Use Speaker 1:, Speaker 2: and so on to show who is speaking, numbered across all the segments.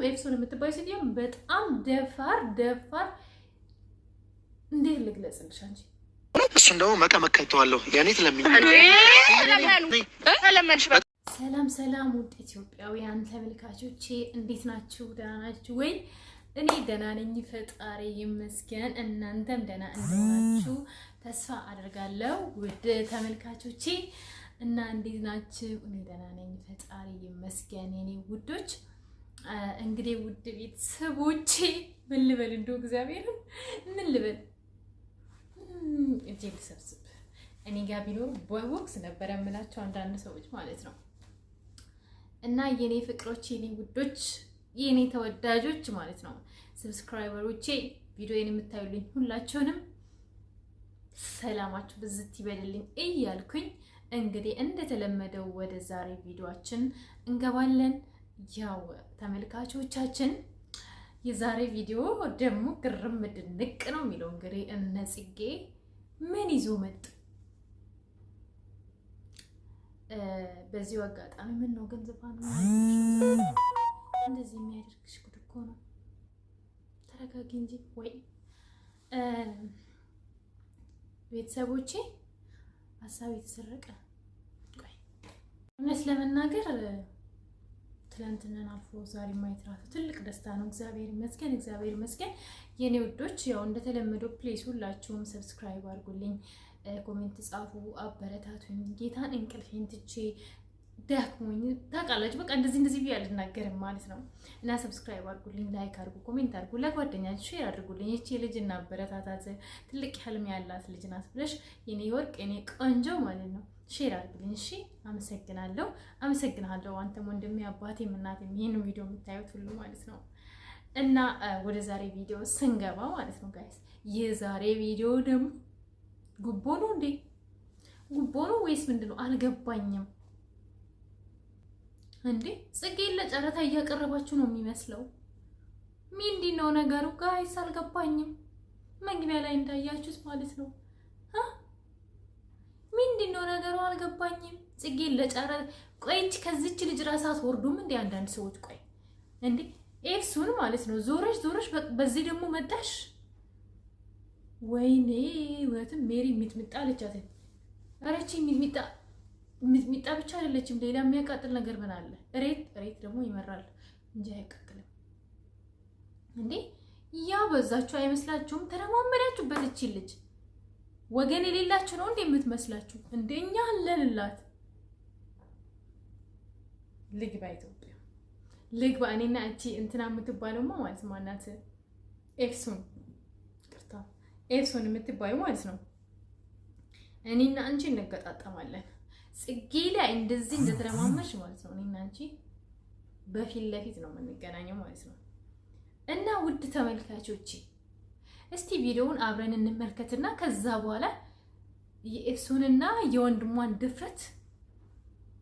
Speaker 1: ኤፍሱን የምትባይ ሴትዮ በጣም ደፋር እንዴት ልግለጽልሽ አንቺ
Speaker 2: እሱን ደግሞ መቀመከተዋለሁ ያኔ
Speaker 1: ሰላም ውድ ኢትዮጵያውያን ተመልካቾቼ እንዴት ናችሁ? ደህና ናችሁ ወይ? እኔ ደህና ነኝ፣ ፈጣሪ ይመስገን። እናንተም ደህና እንደሆናችሁ ተስፋ አደርጋለሁ። ውድ ተመልካቾቼ እና እንዴት ናችሁ? እኔ ደህና ነኝ፣ ፈጣሪ ይመስገን። የኔ ውዶች እንግዲህ ውድ ቤተሰቦቼ ምን ልበል እንደው እግዚአብሔርን ምን ልበል እጄ ልሰብስብ። እኔ ጋር ቢኖር በቦክስ ነበር የምላቸው አንዳንድ ሰዎች ማለት ነው። እና የኔ ፍቅሮች፣ የኔ ውዶች፣ የኔ ተወዳጆች ማለት ነው ሰብስክራይበሮቼ፣ ቪዲዮዬን የምታዩልኝ ሁላችሁንም ሰላማችሁ ብዝት ይበልልኝ እያልኩኝ እንግዲህ እንደተለመደው ወደ ዛሬ ቪዲዮአችን እንገባለን። ያው ተመልካቾቻችን የዛሬ ቪዲዮ ደግሞ ግርም ድንቅ ነው የሚለው እንግዲህ እነ ጽጌ ምን ይዞ መጡ? በዚሁ አጋጣሚ ምን ነው ገንዘብ እንደዚህ የሚያደርግሽ ጉድ እኮ ነው። ተረጋጊ እንጂ ወይ ቤተሰቦቼ ሀሳብ የተሰረቀ እውነት ለመናገር ትላንትናን አልፎ ዛሬ ማየት ራሱ ትልቅ ደስታ ነው። እግዚአብሔር ይመስገን የኔ ውዶች። ያው እንደተለመደው ፕሌስ ሁላችሁም ሰብስክራይብ አድርጉልኝ፣ ኮሜንት ጻፉ፣ አበረታቱኝ። ጌታን እንቅልፌን ትቼ ደክሞኝ ታውቃላችሁ። በቃ እንደዚህ ብዬ አልናገርም ማለት ነው። እና ሰብስክራይብ አድርጉልኝ፣ ላይክ አድርጉ፣ ኮሜንት አድርጉ፣ ለጓደኛችሁ ሼር አድርጉልኝ። እቺ ልጅ እና አበረታታት፣ ትልቅ ህልም ያላት ልጅ ናት ብለሽ የኔ ወርቅ የኔ ቆንጆ ማለት ነው ሼር አድርጉልኝ። እሺ፣ አመሰግናለሁ። አንተም ወንድሜ አባቴም እናቴም ይሄን ቪዲዮ የምታዩት ሁሉ ማለት ነው። እና ወደ ዛሬ ቪዲዮ ስንገባ ማለት ነው ጋይስ፣ የዛሬ ቪዲዮ ደግሞ ጉቦ ነው እንዴ? ጉቦ ነው ወይስ ምንድነው? አልገባኝም። እንዴ ጽጌን ለጨረታ እያቀረባችሁ ነው የሚመስለው። ምንድነው ነገሩ ጋይስ? አልገባኝም። መግቢያ ላይ እንዳያችሁት ማለት ነው። ምንድነው ነገሩ? አልገባኝም። ጽጌን ለጨረታ ቆይች ከዚች ልጅ ራሳት ወርዱም እንዴ አንዳንድ ሰዎች ቆይ እንዴ ኤፍሱን ማለት ነው ዞረሽ በዚህ ደግሞ መጣሽ። ወይኔ ወትም ሜሪ ሚጥሚጣ አለቻት። አረቺ ሚጥሚጣ ብቻ አይደለችም፣ ሌላ የሚያቃጥል ነገር ምን አለ? እሬት ደግሞ ይመራል እንጂ አይቃጥልም እንዴ። ያ በዛችሁ አይመስላችሁም? ተለማመዳችሁበት። እቺ ልጅ ወገን የሌላችሁ ነው እንዴ የምትመስላችሁ? እንደኛ አለንላት። ልግባ ኢትዮጵያ ልግባ። እኔና እቺ እንትና የምትባለው ማለት ማናት? ኤፍሱን የምትባለው ማለት ነው። እኔና አንቺ እንገጣጠማለን። ጽጌ ላይ እንደዚህ እንደተለማመሽ ማለት ነው። እኔና አንቺ በፊት ለፊት ነው የምንገናኘው ማለት ነው። እና ውድ ተመልካቾቼ እስቲ ቪዲዮውን አብረን እንመልከትና ከዛ በኋላ የኤፍሱንና የወንድሟን ድፍረት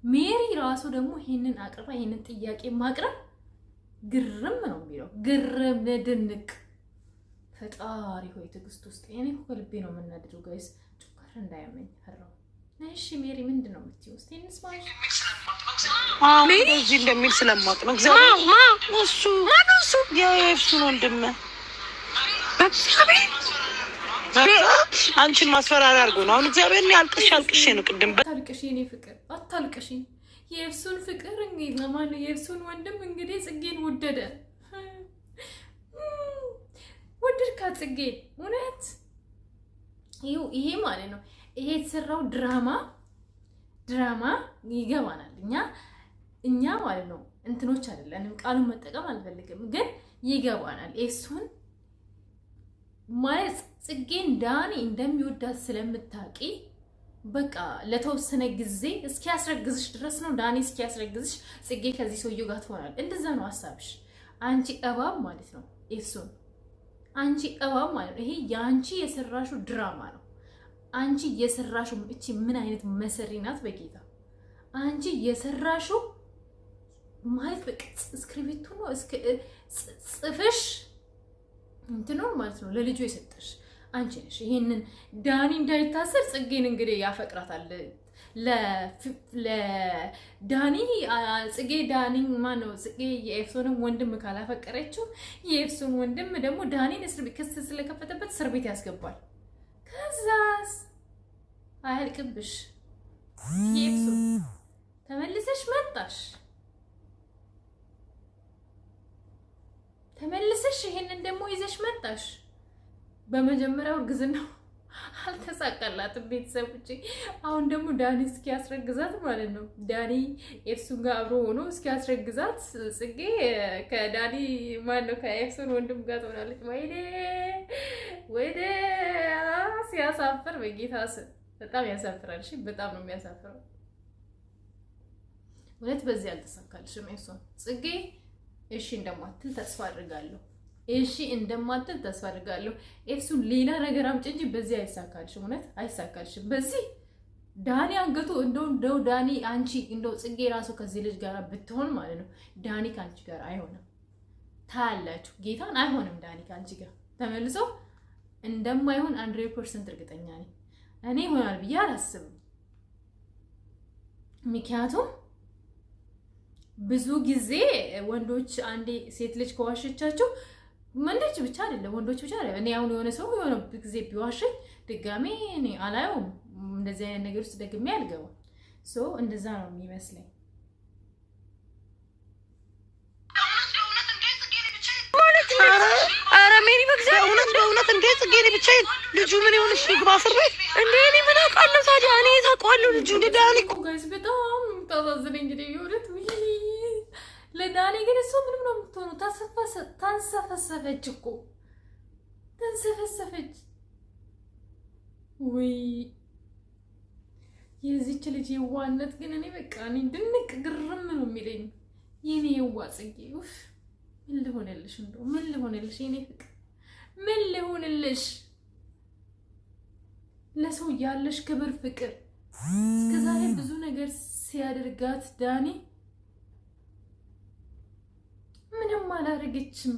Speaker 1: ሜሪ ራሱ ደግሞ ይሄንን አቅርባ ይሄንን ጥያቄ ማቅረብ ግርም ነው የሚለው። ግርም ድንቅ። ፈጣሪ ሆይ ትዕግስት ውስጥ እኔ እኮ ልቤ ነው የምናድደው ጋይስ፣ ጭካር እንዳያመኝ ፈራው። እሺ ሜሪ ምንድነው የምትይው? እስቲ እንስማሽ።
Speaker 3: ሜሪ እዚህ እንደሚል ስለማውቅ ነው። እግዚአብሔር እሱ የኤፍሱን ወንድም አንቺን ማስፈራሪያ አድርጎ ነው አሁን። እግዚአብሔር እኔ አልቅሼ ነው ቅድም።
Speaker 1: አታልቅሽ የኔ ፍቅር አታልቅሽ። የኤፍሱን ፍቅር እንግዲህ ለማን የኤፍሱን ወንድም እንግዲህ ጽጌን ወደድካት ጽጌን። እውነት ይሄ ማለት ነው ይሄ የተሰራው ድራማ ይገባናል። እኛ ማለት ነው እንትኖች አይደለንም፣ ቃሉን መጠቀም አልፈልግም፣ ግን ይገባናል። ኤፍሱን ማለት ጽጌን ዳኒ እንደሚወዳት ስለምታውቂ በቃ ለተወሰነ ጊዜ እስኪያስረግዝሽ ድረስ ነው። ዳኒ እስኪያስረግዝሽ ጽጌ ከዚህ ሰውዬው ጋር ትሆናል። እንደዛ ነው ሀሳብሽ። አንቺ እባብ ማለት ነው ኤፍሱን፣ አንቺ እባብ ማለት ነው። ይሄ የአንቺ የሰራሹ ድራማ ነው። አንቺ የሰራሹ እቺ ምን አይነት መሰሪ ናት በጌታ። አንቺ የሰራሹ ማለት በቃ ስክሪፕቱ ነው ጽፍሽ እንትኑ ማለት ነው ለልጁ የሰጠሽ አንቺ ነሽ። ይሄንን ዳኒ እንዳይታሰር ጽጌን እንግዲህ ያፈቅራታል ለዳኒ ጽጌ ዳኒ ማነው ጽጌ የኤፍሶንን ወንድም ካላፈቀረችው የኤፍሶን ወንድም ደግሞ ዳኒን እስር ቤት ክስ ስለከፈተበት እስር ቤት ያስገባል። ከዛስ አያልቅብሽ የኤፍሶን ተመልሰሽ መጣሽ። ተመልሰሽ ይሄንን ደግሞ ይዘሽ መጣሽ። በመጀመሪያው እርግዝናው አልተሳካላትም ቤተሰቦቼ። አሁን ደግሞ ዳኒ እስኪ ያስረግዛት ማለት ነው። ዳኒ ኤፍሱን ጋር አብሮ ሆኖ እስኪ ያስረግዛት ጽጌ ከዳኒ ማነው ከኤፍሱን ወንድም ጋር ትሆናለች። ወይኔ ሲያሳፍር በጌታ ስም በጣም ያሳፍራል። እሺ በጣም ነው የሚያሳፍረው እውነት። በዚህ አልተሳካልሽም ኤፍሱን ጽጌ። እሺ እንደማትል ተስፋ አድርጋለሁ። እሺ እንደማትል ተስፋ አድርጋለሁ። ኤፍሱን ሌላ ነገር አምጪ እንጂ በዚህ አይሳካልሽም፣ እውነት አይሳካልሽም። በዚህ ዳኒ አንገቱ እንደው ዳኒ አንቺ እንደው ጽጌ ራሱ ከዚህ ልጅ ጋር ብትሆን ማለት ነው ዳኒ ካንቺ ጋር አይሆንም። ታያላችሁ፣ ጌታን አይሆንም። ዳኒ ካንቺ ጋር ተመልሶ እንደማይሆን 100% እርግጠኛ ነኝ። እኔ ይሆናል ብዬ አላስብም። ምክንያቱም ብዙ ጊዜ ወንዶች አንዴ ሴት ልጅ ከዋሸቻቸው ወንዶች ብቻ አይደለም ወንዶች ብቻ አይደለም። እኔ አሁን የሆነ ሰው የሆነ ጊዜ ቢዋሸኝ ድጋሜ እኔ አላየውም። እንደዚህ አይነት ነገር ውስጥ ደግሜ አልገባም። ሶ እንደዛ ነው የሚመስለኝ።
Speaker 3: ኧረ ሜሪ በእውነት እንደ ጽጌ ብቻ ልጁ ምን ይሆንሽ ይግባ እስር ቤት እንደ እኔ ምን አውቃለሁ ታዲያ? እኔ ታውቀዋለሁ ልጁ እንደ ዳኒ እኮ
Speaker 1: ጋይስ በጣም ታዛዝነኝ። እንግዲህ የሆነት ለዳኒ ግን እሱ ምንም ነው የምትሆነው። ታንሰፈሰፈች እኮ ተንሰፈሰፈች። ወይ የዚች ልጅ የዋነት ግን እኔ በቃ እኔ ድንቅ ግርም ነው የሚለኝ። የኔ የዋ ጽጌ ምን ልሆንልሽ? እንደው ምን ልሆንልሽ? የኔ ፍቅር ምን ልሆንልሽ? ለሰው ያለሽ ክብር ፍቅር እስከዛሬ ብዙ ነገር ሲያደርጋት ዳኒ ምንም አላደረገችም።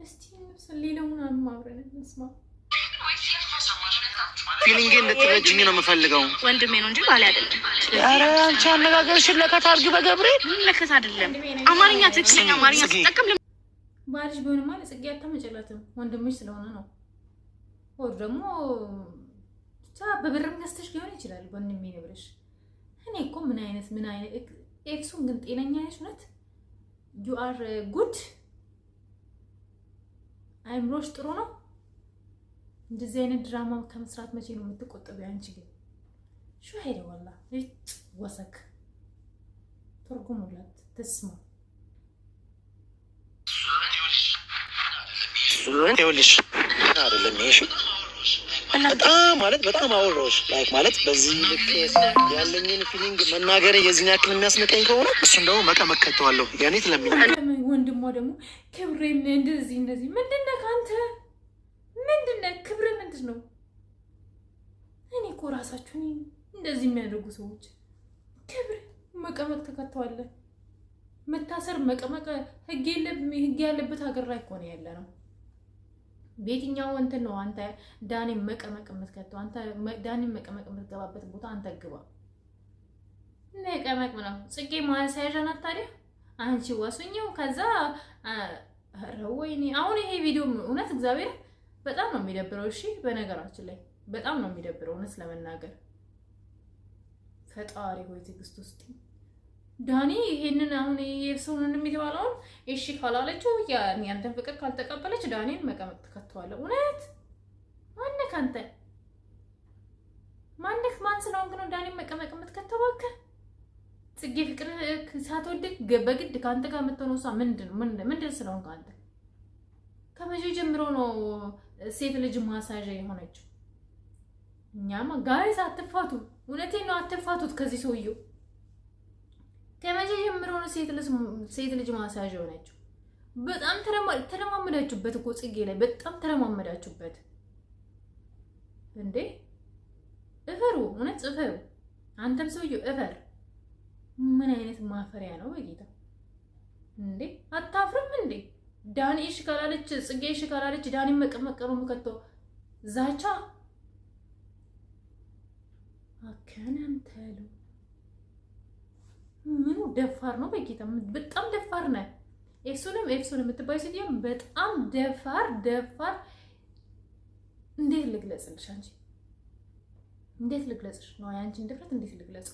Speaker 1: እስቲ ሌላውን አማብረን እንስማ።
Speaker 2: ፊሊንጌ እንድትረጅኝ ነው የምፈልገው።
Speaker 4: ወንድሜ ነው እንጂ ባሌ አይደለም።
Speaker 3: ኧረ አንቺ አነጋገርሽን ለከት አድርጊ በገብርኤል።
Speaker 4: ለከት አይደለም አማርኛ ትክክለኛ አማርኛ ስትጠቀም
Speaker 1: ባልሽ ቢሆንማ ለጽጌ አታመጭላትም። ወንድምሽ ስለሆነ ነው። ወር ደግሞ በብርም ገዝተሽ ሊሆን ይችላል ወንድሜ ነው ብለሽ። እኔ እኮ ምን አይነት ኤክሱን ግን ጤነኛ ነሽ? እውነት ዩ አር ጉድ። አይምሮሽ ጥሩ ነው። እንደዚህ አይነት ድራማ ከመስራት መቼ ነው የምትቆጠበው? አንቺ ግን ሹ ሄደ ወላ ወሰክ ተርጉሙላት ተስማ
Speaker 2: ይኸውልሽ አይደለም ይሄ በጣም ማለት በጣም አወራሁሽ ማለት በዚህ ልክ ያለኝን ፊሊንግ መናገር የዚህን ያክል የሚያስነቀኝ ከሆነ እሱን ደግሞ መቀመቅ ከተዋለሁ። ያኔ ትለምኝ
Speaker 1: ወንድሟ ደግሞ ክብሬን እንደዚህ ምንድነው ከአንተ ምንድነው ክብር ምንድን ነው? እኔ እኮ ራሳችሁን እንደዚህ የሚያደርጉ ሰዎች ክብር መቀመቅ ተከተዋለህ። መታሰር መቀመቅ ህግ ያለበት ሀገር ላይ እኮ ነው ያለ ነው። በየትኛው እንትን ነው አንተ ዳኒን መቀመቅ የምትከተው? አንተ ዳኒን መቀመቅ የምትገባበት ቦታ አንተ ግባ። መቀመቅ ነው ጽጌ ማሳያዣ ናት ታዲያ አንቺ ዋሱኛው። ከዛ ወይኔ አሁን ይሄ ቪዲዮ እውነት እግዚአብሔር በጣም ነው የሚደብረው። እሺ በነገራችን ላይ በጣም ነው የሚደብረው እውነት ለመናገር። ፈጣሪ ሆይ ትዕግስት ውስጥ ዳኒ ይሄንን አሁን የሰውን እንደሚባለውን እሺ ካላለችው ያንተን ፍቅር ካልተቀበለች ዳኒን መቀመቅ ተከተዋለሁ። እውነት ማነህ አንተ? ማን ስለሆንክ ነው ዳኒን መቀመቅ የምትከተው? እባክህ ጽጌ ፍቅር ሳትወድቅ በግድ ከአንተ ጋር የምትሆነው እሷ ምንድን ስለሆንክ አንተ? ከመቼ ጀምሮ ነው ሴት ልጅ ማሳዣ የሆነችው? እኛማ ጋይስ አትፋቱ። እውነቴን ነው አትፋቱት ከዚህ ሰውየው። ከመቼ ጀምሮ ነው ሴት ልጅ ማሳዣ የሆነችው? በጣም ተለማመዳችሁበት እኮ ጽጌ ላይ በጣም ተለማመዳችሁበት እንዴ። እፈሩ፣ እውነት እፈሩ። አንተም ሰውየው እፈር። ምን አይነት ማፈሪያ ነው በጌታ እንዴ! አታፍርም እንዴ? ዳኒ እሺ ካላለች ጽጌ እሺ ካላለች ዳኒ መቀመቅ ነው የምከተው። ዛቻ አከናንተሉ ምኑ ደፋር ነው በጌታ በጣም ደፋር ነህ። ኤፍሱንም የምትባይ ሴትዮ በጣም ደፋር እንዴት ልግለጽልሽ? አንቺ እንዴት ልግለጽሽ ነው? ያንቺን ድፍረት እንዴት ልግለጽ?